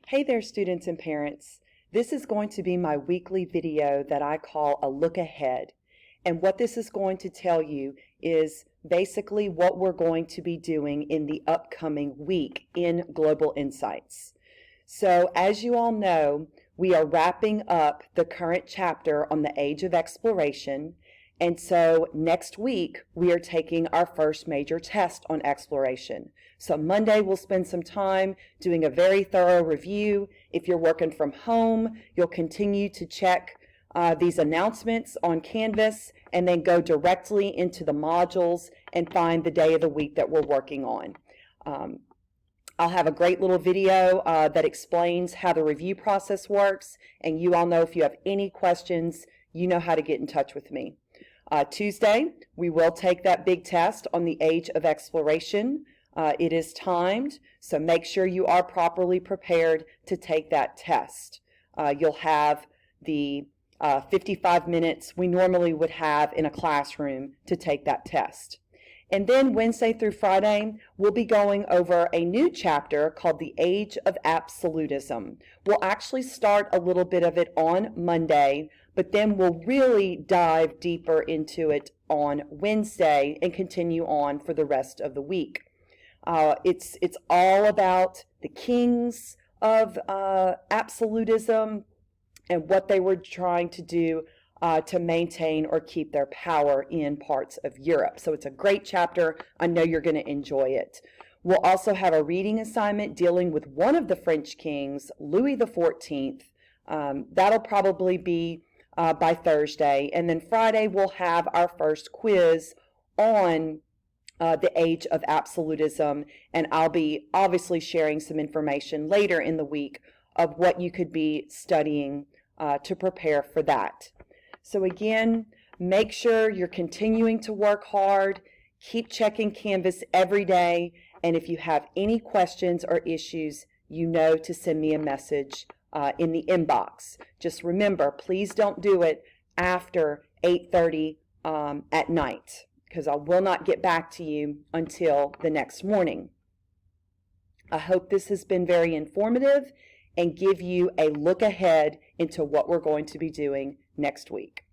Hey there, students and parents. This is going to be my weekly video that I call a look ahead. And what this is going to tell you is basically what we're going to be doing in the upcoming week in Global Insights. So as you all know, we are wrapping up the current chapter on the Age of Exploration. And so next week, we are taking our first major test on exploration. So Monday, we'll spend some time doing a very thorough review. If you're working from home, you'll continue to check these announcements on Canvas and then go directly into the modules and find the day of the week that we're working on. I'll have a great little video that explains how the review process works, and you all know if you have any questions, you know how to get in touch with me. Tuesday, we will take that big test on the Age of Exploration. It is timed, so make sure you are properly prepared to take that test. You'll have the 55 minutes we normally would have in a classroom to take that test. And then Wednesday through Friday, we'll be going over a new chapter called The Age of Absolutism. We'll actually start a little bit of it on Monday, but then we'll really dive deeper into it on Wednesday and continue on for the rest of the week. It's all about the kings of absolutism and what they were trying to do to maintain or keep their power in parts of Europe. So it's a great chapter. I know you're going to enjoy it. We'll also have a reading assignment dealing with one of the French kings, Louis XIV. That'll probably be by Thursday. And then Friday, we'll have our first quiz on the Age of Absolutism. And I'll be obviously sharing some information later in the week of what you could be studying to prepare for that. So again, make sure you're continuing to work hard, keep checking Canvas every day, and if you have any questions or issues, you know to send me a message in the inbox. Just remember, please don't do it after 8:30 at night, because I will not get back to you until the next morning. I hope this has been very informative and give you a look ahead into what we're going to be doing next week.